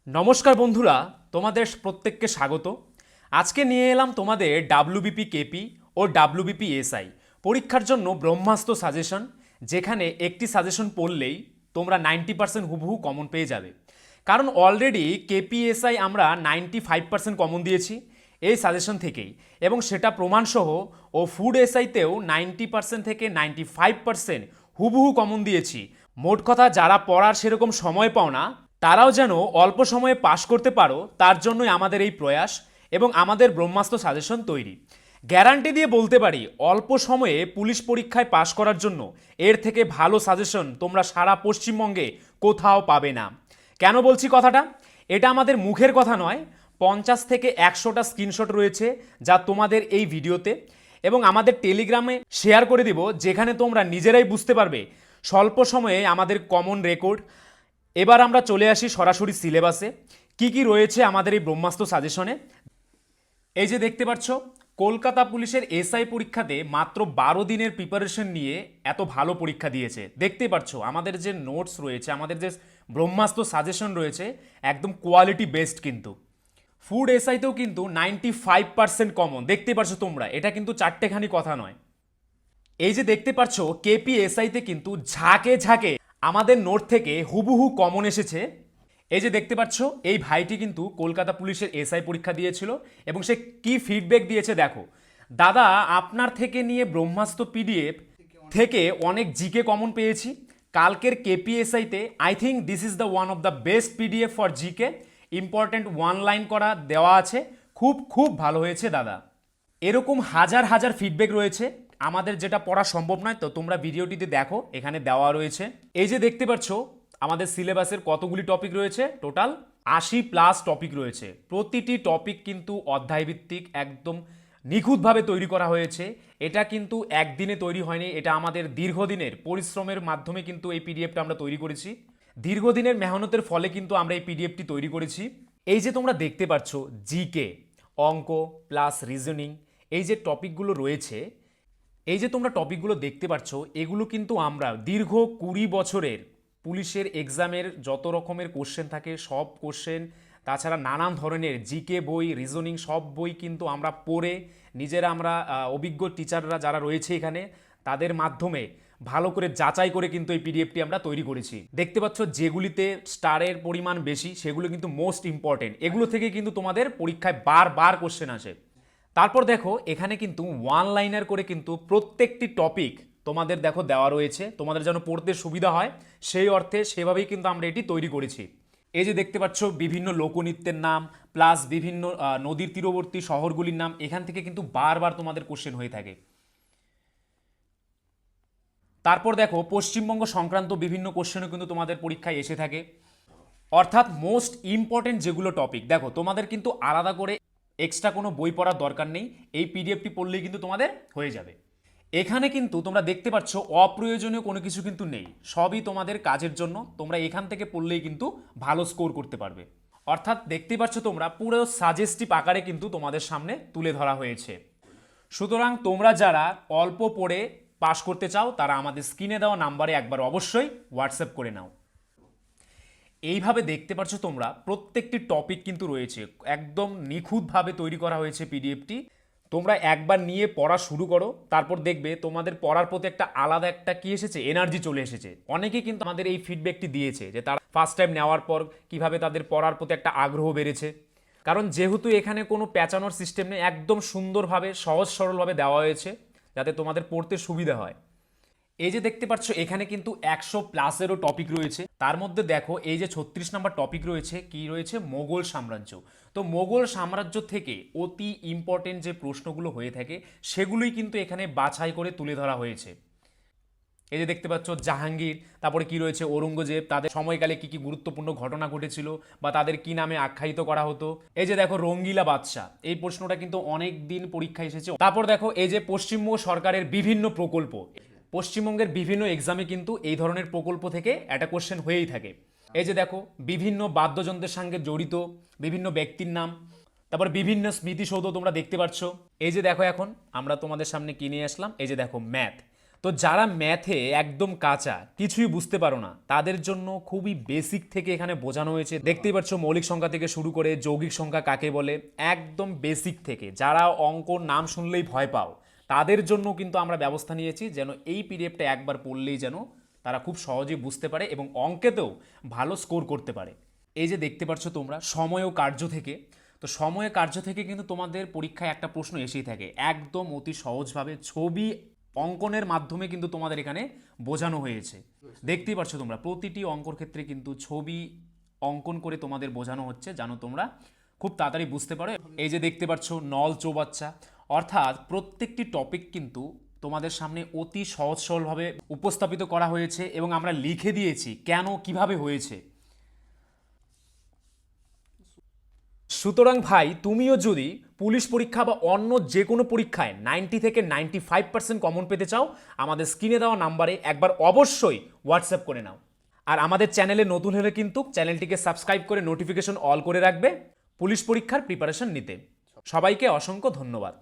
নমস্কার বন্ধুরা, তোমাদের প্রত্যেককে স্বাগত। আজকে নিয়ে এলাম তোমাদের ডাব্লিউবিপি কেপি ও ডাব্লিউবিপি এসআই পরীক্ষার জন্য ব্রহ্মাস্ত্র সাজেশন, যেখানে একটি সাজেশন পড়লেই তোমরা 90% হুবহু কমন পেয়ে যাবে। কারণ অলরেডি কেপি এসআই আমরা 95% কমন দিয়েছি এই সাজেশন থেকেই, এবং সেটা প্রমাণসহ। ও ফুড এসআইতেও 90% থেকে 95% হুবহু কমন দিয়েছি। মোট কথা, যারা পড়ার সেরকম সময় পাও না তারাও যেন অল্প সময়ে পাশ করতে পারো, তার জন্যই আমাদের এই প্রয়াস এবং আমাদের ব্রহ্মাস্ত্র সাজেশন তৈরি। গ্যারান্টি দিয়ে বলতে পারি, অল্প সময়ে পুলিশ পরীক্ষায় পাশ করার জন্য এর থেকে ভালো সাজেশন তোমরা সারা পশ্চিমবঙ্গে কোথাও পাবে না। কেন বলছি কথাটা? এটা আমাদের মুখের কথা নয়, 50 থেকে 100টা স্ক্রিনশট রয়েছে যা তোমাদের এই ভিডিওতে, এবং আমাদের টেলিগ্রামে শেয়ার করে দিব, যেখানে তোমরা নিজেরাই বুঝতে পারবে স্বল্প সময়ে আমাদের কমন রেকর্ড। এবার আমরা চলে আসি সরাসরি সিলেবাসে, কি কি রয়েছে আমাদের এই ব্রহ্মাস্ত্র সাজেশনে। এই যে দেখতে পাচ্ছ, কলকাতা পুলিশের এসআই পরীক্ষাতে মাত্র 12 দিনের প্রিপারেশন নিয়ে এত ভালো পরীক্ষা দিয়েছে। দেখতেই পাচ্ছ আমাদের যে নোটস রয়েছে, আমাদের যে ব্রহ্মাস্ত্র সাজেশন রয়েছে, একদম কোয়ালিটি বেস্ট। কিন্তু ফুড এসআইতেও কিন্তু 95% কমন দেখতে পাচ্ছ তোমরা, এটা কিন্তু চারটেখানি কথা নয়। এই যে দেখতে পাচ্ছ কেপিএসআইতে কিন্তু ঝাঁকে ঝাঁকে আমাদের নোট থেকে হুবহু কমন এসেছে। এই যে দেখতে পাচ্ছ, এই ভাইটি কিন্তু কলকাতা পুলিশের এসআই পরীক্ষা দিয়েছিল এবং সে কি ফিডব্যাক দিয়েছে দেখো। দাদা, আপনার থেকে নিয়ে ব্রহ্মাস্ত্র পিডিএফ থেকে অনেক জিকে কমন পেয়েছি। কালকের কেপিএসআইতে I think this is the one of the best PDF for GK. Important one line করা দেওয়া আছে, খুব খুব ভালো হয়েছে দাদা। এরকম হাজার হাজার ফিডব্যাক রয়েছে। আমাদের যেটা পড়া সম্ভব নয়, তো তোমরা ভিডিওটিতে দেখো, এখানে দেওয়া রয়েছে। এই যে দেখতে পাচ্ছ আমাদের সিলেবাসের কতগুলি টপিক রয়েছে, টোটাল 80+ টপিক রয়েছে। প্রতিটি টপিক কিন্তু অধ্যায়ভিত্তিক, একদম নিখুঁতভাবে তৈরি করা হয়েছে। এটা কিন্তু একদিনে তৈরি হয়নি, এটা আমাদের দীর্ঘদিনের পরিশ্রমের মাধ্যমে কিন্তু এই পিডিএফটা আমরা তৈরি করেছি। দীর্ঘদিনের মেহনতের ফলে কিন্তু আমরা এই পিডিএফটি তৈরি করেছি। এই যে তোমরা দেখতে পাচ্ছ জিকে, অঙ্ক প্লাস রিজনিং, এই যে টপিকগুলো রয়েছে, এই যে তোমরা টপিকগুলো দেখতে পাচ্ছ, এগুলো কিন্তু আমরা দীর্ঘ 20 বছরের পুলিশের এক্সামের যত রকমের কোশ্চেন থাকে সব কোশ্চেন, তাছাড়া নানান ধরনের জিকে বই, রিজনিং সব বই কিন্তু আমরা পড়ে নিজেরা, আমরা অভিজ্ঞ টিচাররা যারা রয়েছে এখানে, তাদের মাধ্যমে ভালো করে যাচাই করে কিন্তু এই পিডিএফটি আমরা তৈরি করেছি। দেখতে পাচ্ছ যেগুলিতে স্টারের পরিমাণ বেশি সেগুলো কিন্তু মোস্ট ইম্পর্টেন্ট, এগুলো থেকে কিন্তু তোমাদের পরীক্ষায় বারবার কোশ্চেন আসে। তারপর দেখো এখানে কিন্তু ওয়ান লাইনার করে কিন্তু প্রত্যেকটি টপিক তোমাদের দেখো দেওয়া রয়েছে, তোমাদের যেন পড়তে সুবিধা হয় সেই অর্থে সেভাবেই কিন্তু আমরা এটি তৈরি করেছি। এই যে দেখতে পাচ্ছ বিভিন্ন লোকনৃত্যের নাম প্লাস বিভিন্ন নদীর তীরবর্তী শহরগুলির নাম, এখান থেকে কিন্তু বারবার তোমাদের কোশ্চেন হয়ে থাকে। তারপর দেখো পশ্চিমবঙ্গ সংক্রান্ত বিভিন্ন কোশ্চেনও কিন্তু তোমাদের পরীক্ষায় এসে থাকে। অর্থাৎ মোস্ট ইম্পর্টেন্ট যেগুলো টপিক, দেখো তোমাদের কিন্তু আলাদা করে এক্সট্রা কোনো বই পড়ার দরকার নেই, এই পিডিএফটি পড়লেই কিন্তু তোমাদের হয়ে যাবে। এখানে কিন্তু তোমরা দেখতে পাচ্ছ অপ্রয়োজনীয় কোনো কিছু কিন্তু নেই, সবই তোমাদের কাজের জন্য। তোমরা এখান থেকে পড়লেই কিন্তু ভালো স্কোর করতে পারবে। অর্থাৎ দেখতে পাচ্ছ তোমরা পুরো সাজেস্টিভ আকারে কিন্তু তোমাদের সামনে তুলে ধরা হয়েছে। সুতরাং তোমরা যারা অল্প পড়ে পাশ করতে চাও তারা আমাদের স্ক্রিনে দেওয়া নাম্বারে একবার অবশ্যই হোয়াটসঅ্যাপ করে নাও। এইভাবে দেখতে পাচ্ছ তোমরা প্রত্যেকটি টপিক কিন্তু রয়েছে, একদম নিখুঁতভাবে তৈরি করা হয়েছে পিডিএফটি। তোমরা একবার নিয়ে পড়া শুরু করো, তারপর দেখবে তোমাদের পড়ার প্রতি একটা আলাদা একটা কি এসেছে, এনার্জি চলে এসেছে। অনেকেই কিন্তু আমাদের এই ফিডব্যাকটি দিয়েছে যে তারা ফার্স্ট টাইম নেওয়ার পর কিভাবে তাদের পড়ার প্রতি একটা আগ্রহ বেড়েছে। কারণ যেহেতু এখানে কোনো প্যাঁচানোর সিস্টেম নেই, একদম সুন্দরভাবে সহজ সরলভাবে দেওয়া হয়েছে যাতে তোমাদের পড়তে সুবিধা হয়। এই যে দেখতে পাচ্ছ এখানে কিন্তু 100+-এরও টপিক রয়েছে। তার মধ্যে দেখো এই যে 36 নম্বর টপিক রয়েছে, কি রয়েছে, মোগল সাম্রাজ্য। তো মোগল সাম্রাজ্য থেকে অতি ইম্পর্টেন্ট যে প্রশ্নগুলো হয়ে থাকে সেগুলোই কিন্তু এখানে বাছাই করে তুলে ধরা হয়েছে। এই যে দেখতে পাচ্ছ জাহাঙ্গীর, তারপরে কি রয়েছে ঔরঙ্গজেব, তাদের সময়কালে কি কি গুরুত্বপূর্ণ ঘটনা ঘটেছিল বা তাদের কি নামে আখ্যায়িত করা হতো। এই যে দেখো রঙ্গিলা বাদশাহ, এই প্রশ্নটা কিন্তু অনেক দিন পরীক্ষায় এসেছে। তারপর দেখো এই যে পশ্চিমবঙ্গ সরকারের বিভিন্ন প্রকল্প, পশ্চিমবঙ্গের বিভিন্ন এক্সামে কিন্তু এই ধরনের প্রকল্প থেকে একটা কোশ্চেন হয়েই থাকে। এই যে দেখো বিভিন্ন বাদ্যযন্ত্রের সঙ্গে জড়িত বিভিন্ন ব্যক্তির নাম, তারপর বিভিন্ন স্মৃতিসৌধ তোমরা দেখতে পাচ্ছ। এই যে দেখো এখন আমরা তোমাদের সামনে কি নিয়ে আসলাম, এই যে দেখো ম্যাথ। তো যারা ম্যাথে একদম কাঁচা, কিছুই বুঝতে পারো না, তাদের জন্য খুবই বেসিক থেকে এখানে বোঝানো হয়েছে। দেখতেই পাচ্ছ মৌলিক সংখ্যা থেকে শুরু করে যৌগিক সংখ্যা কাকে বলে, একদম বেসিক থেকে। যারা অঙ্কর নাম শুনলেই ভয় পাও, তাদের জন্য কিন্তু আমরা ব্যবস্থা নিয়েছি যেন এই পিডিএফটা একবার পড়লেই যেন তারা খুব সহজেই বুঝতে পারে এবং অঙ্কেতেও ভালো স্কোর করতে পারে। এই যে দেখতে পাচ্ছ তোমরা সময় ও কার্য থেকে, তো সময় কার্য থেকে কিন্তু তোমাদের পরীক্ষায় একটা প্রশ্ন এসেই থাকে, একদম অতি সহজভাবে ছবি অঙ্কনের মাধ্যমে কিন্তু তোমাদের এখানে বোঝানো হয়েছে। দেখতেই পাচ্ছ তোমরা প্রতিটি অঙ্কর ক্ষেত্রে কিন্তু ছবি অঙ্কন করে তোমাদের বোঝানো হচ্ছে, জানো তোমরা খুব তাড়াতাড়ি বুঝতে পারো। এই যে দেখতে পাচ্ছ নল চৌবাচ্চা, অর্থাৎ প্রত্যেকটি টপিক কিন্তু তোমাদের সামনে অতি সহজ সরলভাবে উপস্থাপিত করা হয়েছে এবং আমরা লিখে দিয়েছি কেন কিভাবে হয়েছে। সুতরাং ভাই, তুমিও যদি পুলিশ পরীক্ষা বা অন্য যে কোনো পরীক্ষায় 90 থেকে 95% কমন পেতে চাও, আমাদের স্ক্রিনে দেওয়া নাম্বারে একবার অবশ্যই হোয়াটসঅ্যাপ করে নাও। আর আমাদের চ্যানেলে নতুন হলে কিন্তু চ্যানেলটিকে সাবস্ক্রাইব করে নোটিফিকেশন অল করে রাখবে পুলিশ পরীক্ষার প্রিপারেশন নিতে। সবাইকে অসংখ্য ধন্যবাদ।